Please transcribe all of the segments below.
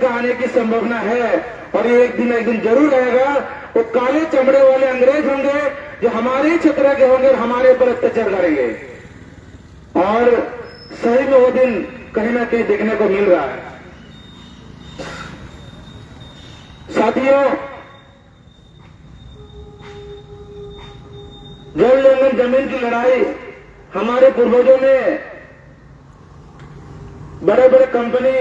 का आने की संभावना है और ये एक दिन जरूर आएगा। वो काले चमड़े वाले अंग्रेज होंगे जो हमारे ही क्षेत्र के होंगे और हमारे ऊपर अत्याचार करेंगे, और सही में वो दिन कहीं ना कहीं देखने को मिल रहा है। साथियों, जल जंगल जमीन की लड़ाई हमारे पूर्वजों ने बड़े बड़े कंपनी,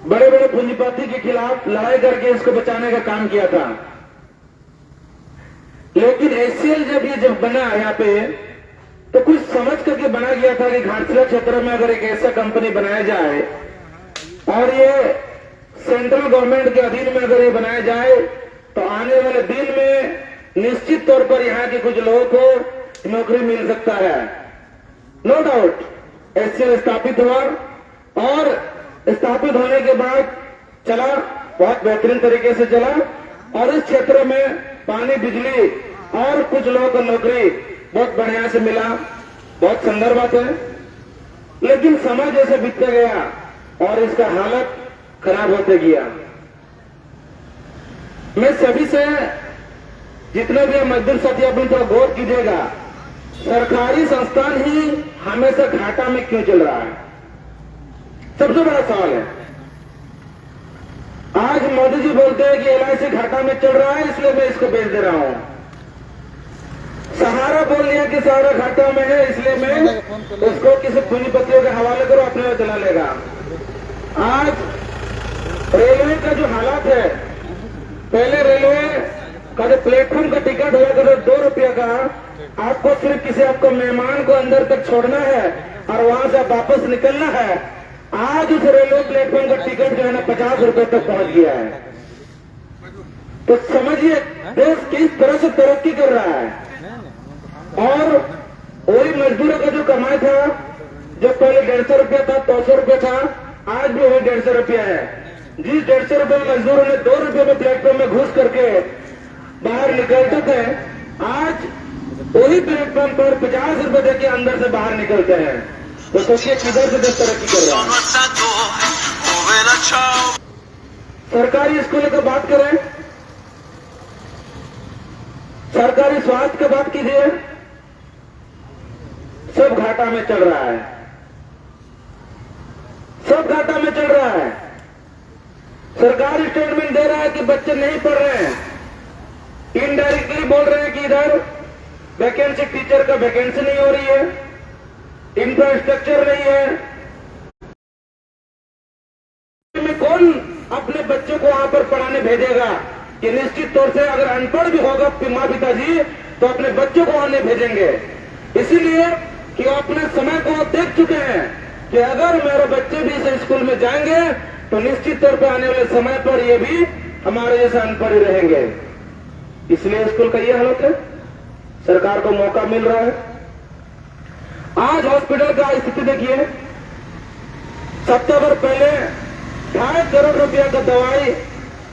बड़े बड़े पूंजीपति के खिलाफ लड़ाई करके इसको बचाने का काम किया था। लेकिन एचसीएल जब बना यहाँ पे तो कुछ समझ करके बना गया था कि घाटशिला क्षेत्र में अगर एक ऐसा कंपनी बनाया जाए और ये सेंट्रल गवर्नमेंट के अधीन में अगर ये बनाया जाए तो आने वाले दिन में निश्चित तौर पर यहाँ के कुछ लोगों को नौकरी मिल सकता है। नो डाउट एचसीएल स्थापित हुआ और स्थापित होने के बाद चला, बहुत बेहतरीन तरीके से चला और इस क्षेत्र में पानी, बिजली और कुछ लोगों को नौकरी बहुत बढ़िया से मिला। बहुत सुंदर बात है। लेकिन समय जैसे बीतते गया और इसका हालत खराब होते गया। मैं सभी से, जितने भी मजदूर साथी अपनी थोड़ा गौर कीजिएगा, सरकारी संस्थान ही हमेशा घाटा में क्यों चल रहा है? सबसे बड़ा सवाल है। आज मोदी जी बोलते हैं कि एलआईसी घाटा में चल रहा है इसलिए मैं इसको बेच दे रहा हूं। सहारा बोल लिया कि सहारा घाटा में है इसलिए मैं उसको किसी पूंजीपतियों के हवाले करो, अपने में चला लेगा। आज रेलवे का जो हालात है, पहले रेलवे का जो प्लेटफॉर्म का टिकट हुआ करो 2 रुपये का, आपको सिर्फ किसी आपको मेहमान को अंदर तक छोड़ना है और वहां से वापस निकलना है। आज उस रेलवे प्लेटफॉर्म का टिकट जो है ना 50 रुपए तक पहुंच गया है। तो समझिए देश किस तरह से तरक्की कर रहा है। और वही मजदूरों का जो कमाई था, जो पहले 150 रुपया था, 200 रुपया था, आज भी वही 150 रुपया है। जिस 150 रुपये मजदूरों ने 2 रुपये में प्लेटफॉर्म में घुस करके बाहर निकलते थे, आज वही प्लेटफॉर्म पर 50 रुपए देके अंदर से बाहर निकलते हैं। तो सोचिए किधर से देश तरक्की कर रहा है। सरकारी स्कूलों की बात करें, सरकारी स्वास्थ्य की बात कीजिए, सब घाटा में चल रहा है। सब घाटा में चल रहा है। सरकार स्टेटमेंट दे रहा है कि बच्चे नहीं पढ़ रहे हैं, इनडायरेक्टली बोल रहे हैं कि इधर वैकेंसी, टीचर का वैकेंसी नहीं हो रही है, इंफ्रास्ट्रक्चर नहीं है। में कौन अपने बच्चों को वहां पर पढ़ाने भेजेगा? कि निश्चित तौर से अगर अनपढ़ भी होगा माँ पिताजी तो अपने बच्चों को वहां नहीं भेजेंगे, इसीलिए कि वो अपने समय को देख चुके हैं कि अगर मेरे बच्चे भी इस स्कूल में जाएंगे तो निश्चित तौर पर आने वाले समय पर ये भी हमारे जैसे अनपढ़ ही रहेंगे। इसलिए स्कूल का ये हालत है। सरकार को मौका मिल रहा है। आज हॉस्पिटल का स्थिति देखिए, सप्ताह भर पहले 2.5 करोड़ रुपया का दवाई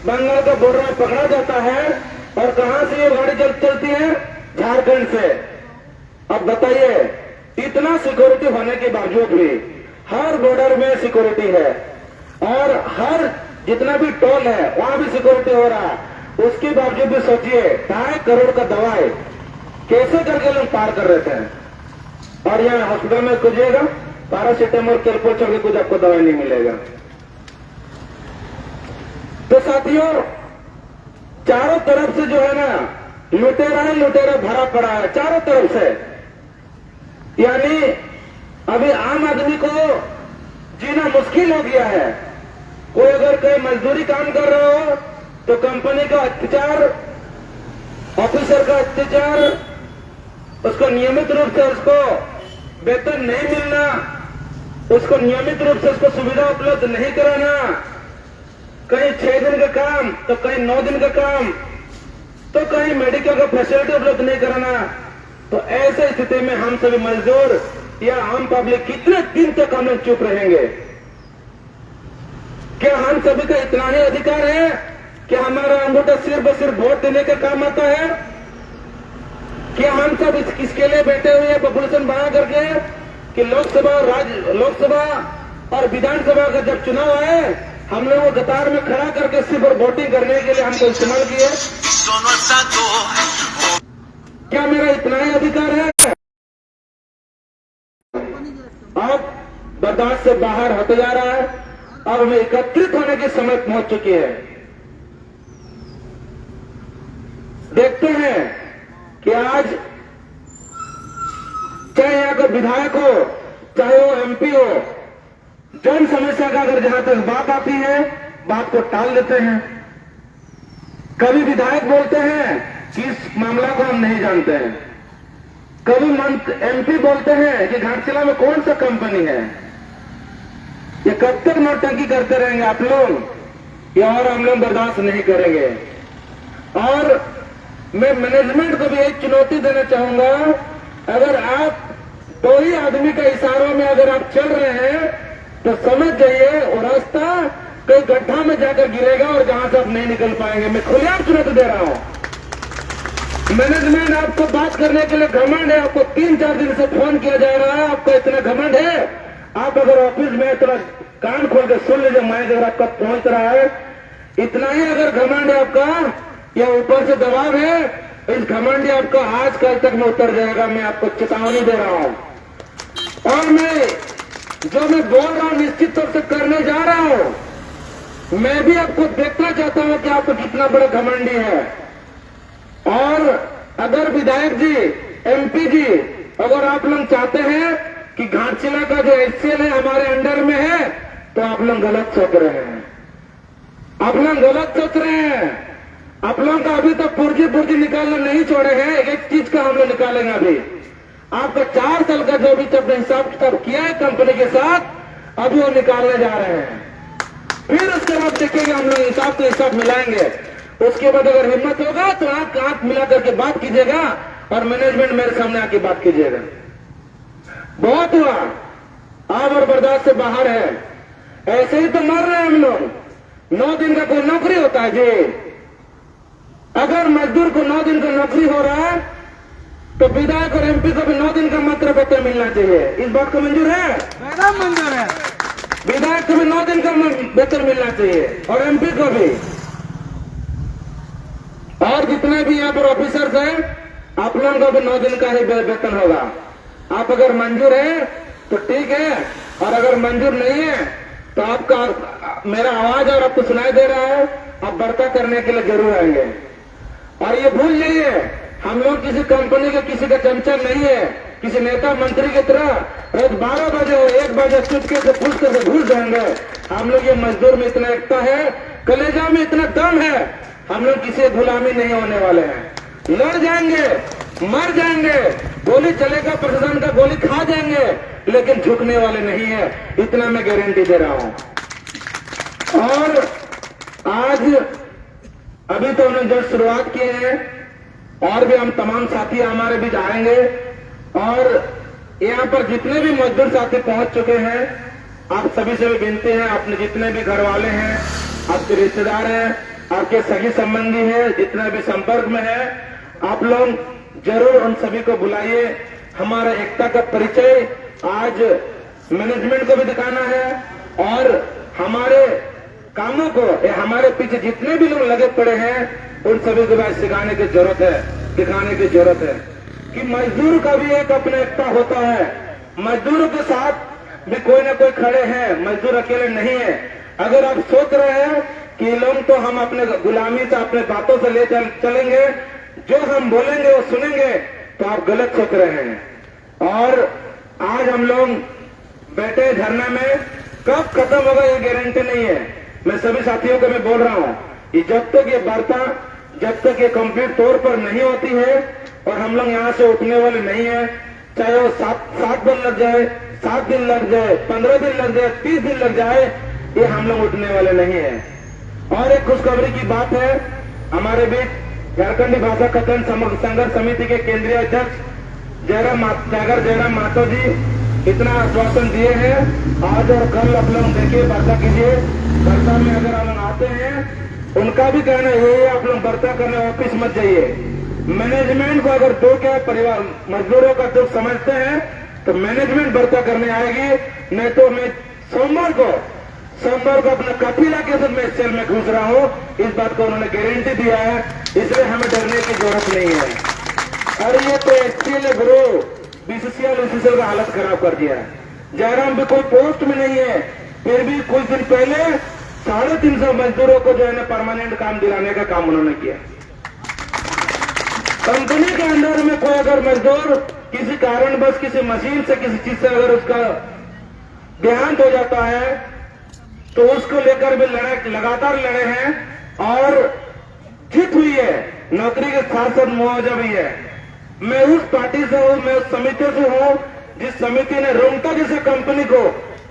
बंगाल का बॉर्डर में पकड़ा जाता है और कहां से ये गाड़ी चलती है? झारखंड से। अब बताइए, इतना सिक्योरिटी होने के बावजूद भी हर बॉर्डर में सिक्योरिटी है और हर जितना भी टोल है वहां भी सिक्योरिटी हो रहा है, उसके बावजूद भी सोचिए 2.5 करोड़ का दवाई कैसे करके लोग पार कर रहे थे। और यहाँ हॉस्पिटल में खुजिएगा, पैरासीटामोल, कैलपोल छोड़ के कुछ आपको दवाई नहीं मिलेगा। तो साथियों, चारों तरफ से जो है ना लुटेरा ही लुटेरा भरा पड़ा है, चारों तरफ से। यानी अभी आम आदमी को जीना मुश्किल हो गया है। कोई अगर कहीं मजदूरी काम कर रहा हो तो कंपनी का अत्याचार, ऑफिसर का अत्याचार, उसको नियमित रूप से उसको वेतन नहीं मिलना, उसको नियमित रूप से उसको सुविधा उपलब्ध नहीं कराना, कहीं 6 दिन का काम तो कहीं 9 दिन का काम, तो कहीं मेडिकल का फैसिलिटी उपलब्ध नहीं कराना। तो ऐसे स्थिति में हम सभी मजदूर या आम पब्लिक कितने दिन तक हम लोग चुप रहेंगे? क्या हम सभी का इतना ही अधिकार है कि हमारा अंगूठा सिर्फ वोट देने का काम आता है? क्या हम सब इसके लिए बैठे हुए हैं पॉपुलेशन बना करके कि लोकसभा और विधानसभा का जब चुनाव आए हम लोग को कतार में खड़ा करके सिर्फ वोटिंग करने के लिए हमको इस्तेमाल किए। क्या मेरा इतना ही अधिकार है? अब बर्दाश्त से बाहर होते जा रहा है। अब हमें एकत्रित होने की समय पहुंच चुकी है। देखते हैं कि आज चाहे यहाँ का विधायक हो चाहे वो एमपी हो, जन समस्या का अगर जहां तक बात आती है बात को टाल देते हैं। कभी विधायक बोलते हैं कि इस मामला को हम नहीं जानते हैं, कभी एमपी बोलते हैं कि घाटशिला में कौन सा कंपनी है। ये कब तक नौटंकी करते रहेंगे आप लोग? ये और हम लोग बर्दाश्त नहीं करेंगे। और मैं मैनेजमेंट को भी एक चुनौती देना चाहूंगा, अगर आप दो ही आदमी के इशारों में अगर आप चल रहे हैं तो समझ जाइए वो रास्ता कई गड्ढा में जाकर गिरेगा और जहां से आप नहीं निकल पाएंगे। मैं खुलेआम चुनौती दे रहा हूं। मैनेजमेंट आपको बात करने के लिए घमंड है, आपको 3-4 दिन से फोन किया जा रहा है, आपको इतना घमंड है। आप अगर ऑफिस में थोड़ा कान खोल के सुन लीजिए, माइक अगर आपका पहुंच रहा है, इतना ही अगर घमंड है आपका या ऊपर से दबाव है, इस घमंड आपका आज कल तक में उतर जाएगा। मैं आपको चेतावनी दे रहा हूं। और मैं बोल रहा हूं निश्चित तौर से करने जा रहा हूं। मैं भी आपको देखना चाहता हूं कि आपको कितना बड़ा घमंडी है। और अगर विधायक जी, एमपी जी, अगर आप लोग चाहते हैं कि घाटशिला का जो एचसीएल है हमारे अंडर में है, तो आप लोग गलत सोच रहे हैं। आप लोग गलत सोच रहे हैं। आप लोगों का अभी तक पुर्जी निकालना नहीं छोड़े हैं। एक चीज का हम लोग निकालेंगे अभी। आपका 4 साल का जो भी हिसाब किताब किया है कंपनी के साथ, अभी वो निकालने जा रहे हैं। फिर उसके बाद देखेंगे हम लोग हिसाब तो हिसाब मिलाएंगे। उसके बाद अगर हिम्मत होगा तो आंख मिला करके बात कीजिएगा और मैनेजमेंट मेरे सामने आके बात कीजिएगा। बहुत हुआ, अब और बर्दाश्त से बाहर है। ऐसे ही तो मर रहे हैं हम लोग। 9 दिन का कोई नौकरी होता है जी? अगर मजदूर को 9 दिन का नौकरी हो रहा है तो विधायक और एमपी को भी 9 दिन का मात्र वेतन मिलना चाहिए। इस बात को मंजूर है? एकदम मंजूर है। विधायक को भी 9 दिन का वेतन मिलना चाहिए और एमपी को भी। और जितने भी यहाँ पर ऑफिसर्स हैं, आप लोगों को भी 9 दिन का ही वेतन होगा। आप अगर मंजूर है तो ठीक है, और अगर मंजूर नहीं है तो आपका मेरा आवाज और आपको सुनाई दे रहा है, आप बर्ता करने के लिए जरूर आएंगे। और ये भूल जाइए, हम लोग किसी कंपनी के किसी का चमचा नहीं है, किसी नेता मंत्री की तरह रात 12 बजे और 1 बजे चुपके से पूछ कर भूल जाएंगे। हम लोग ये मजदूर में इतना एकता है, कलेजा में इतना दम है, हम लोग किसी गुलामी नहीं होने वाले हैं। लड़ जाएंगे, मर जाएंगे, गोली चलेगा, प्रशासन का गोली खा जाएंगे, लेकिन झुकने वाले नहीं है। इतना मैं गारंटी दे रहा हूं। और आज अभी तो उन्होंने जो शुरुआत की है, और भी हम तमाम साथी हमारे बीच आएंगे। और यहाँ पर जितने भी मजदूर साथी पहुंच चुके हैं, आप सभी से भी विनती है, अपने जितने भी घर वाले हैं, आपके रिश्तेदार हैं, आपके सगी संबंधी हैं, जितने भी संपर्क में है, आप लोग जरूर उन सभी को बुलाइए। हमारा एकता का परिचय आज मैनेजमेंट को भी दिखाना है और हमारे कामों को, हमारे पीछे जितने भी लोग लगे पड़े हैं, उन सभी को भी सिखाने की जरूरत है, दिखाने की जरूरत है कि मजदूर का भी एक अपना एकता होता है। मजदूरों के साथ भी कोई ना कोई खड़े हैं, मजदूर अकेले नहीं है। अगर आप सोच रहे हैं कि लोग तो हम अपने गुलामी से, अपने बातों से ले चलेंगे, जो हम बोलेंगे वो सुनेंगे, तो आप गलत सोच रहे हैं। और आज हम लोग बैठे धरना में, कब खत्म होगा ये गारंटी नहीं है। मैं सभी साथियों को मैं बोल रहा हूं कि जब तक ये वार्ता, जब तक ये कंप्लीट तौर पर नहीं होती है और हम लोग यहाँ से उठने वाले नहीं है, चाहे वो 7 दिन लग जाए, 7 दिन लग जाए, 15 दिन लग जाए, 30 दिन लग जाए, ये हम लोग उठने वाले नहीं है। और एक खुशखबरी की बात है, हमारे बीच झारखंडी भाषा कथन संघर्ष समिति के केंद्रीय अध्यक्ष जागर जयराम महतो जी इतना आश्वासन दिए हैं। आज और कल आप लोग देखिए, वार्ता कीजिए। वार्ता में अगर हम आते हैं, उनका भी कहना यही है, आप लोग वार्ता करने ऑफिस मत जाइए। मैनेजमेंट को अगर दुख है, परिवार मजदूरों का दुख समझते हैं, तो मैनेजमेंट वार्ता करने आएगी, नहीं तो मैं सोमवार को अपना काफिला के साथ मैं सेल में घुस रहा हूं, इस बात को उन्होंने गारंटी दिया है, इसलिए हमें डरने की जरूरत नहीं है। और ये तो एसपीएल गुरु बीसीसीएल का हालत खराब कर दिया है। जयराम भी कोई पोस्ट में नहीं है, फिर भी कुछ दिन पहले 350 मजदूरों को जो है ना परमानेंट काम दिलाने का काम उन्होंने किया। कंपनी के अंदर में कोई अगर मजदूर किसी कारणवश किसी मशीन से किसी चीज से अगर उसका देहांत हो जाता है तो उसको लेकर भी लगातार लड़े हैं और जीत हुई है। नौकरी के साथ साथ मुआवजा भी है। मैं उस पार्टी से हूं, मैं उस समिति से हूं जिस समिति ने रोमटा जैसे कंपनी को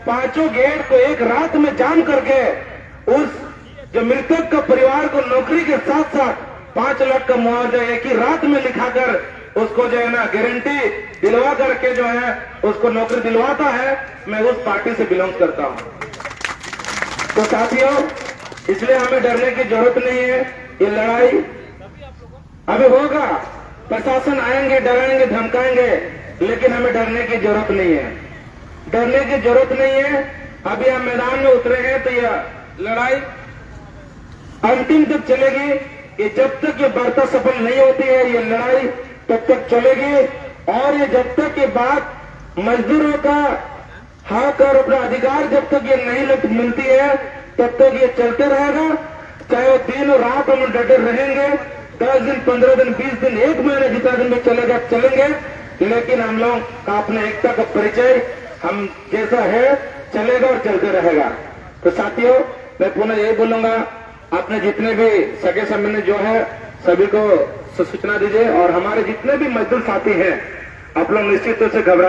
5 गेट को एक रात में जाम करके उस जो मृतक का परिवार को नौकरी के साथ साथ 5 लाख का मुआवजा एक ही रात में लिखाकर उसको जो है ना गारंटी दिलवा करके जो है उसको नौकरी दिलवाता है। मैं उस पार्टी से बिलोंग करता हूं। तो साथियों, इसलिए हमें डरने की जरूरत नहीं है। ये लड़ाई अभी होगा, प्रशासन आएंगे, डराएंगे, धमकाएंगे, लेकिन हमें डरने की जरूरत नहीं है। डरने की जरूरत नहीं है। अभी हम मैदान में उतरे हैं तो यह लड़ाई अंतिम तक चलेगी। ये जब तक ये वार्ता सफल नहीं होती है, ये लड़ाई तब तक चलेगी। और ये जब तक ये बात मजदूरों का हक और अपना अधिकार जब तक ये नहीं मिलती है तब तक ये चलते रहेगा। चाहे वो दिन और रात हम डटे रहेंगे, 10 दिन, 15 दिन, 20 दिन, 1 महीने जितना दिन में चलेगा चलेंगे, लेकिन हम लोग का अपने एकता का परिचय हम जैसा है चलेगा और चलते रहेगा। तो साथियों, मैं पुनः यही बोलूंगा, आपने जितने भी सगे संबंधी जो है सभी को सूचना दीजिए और हमारे जितने भी मजदूर साथी हैं आप लोग निश्चित रूप से घबरा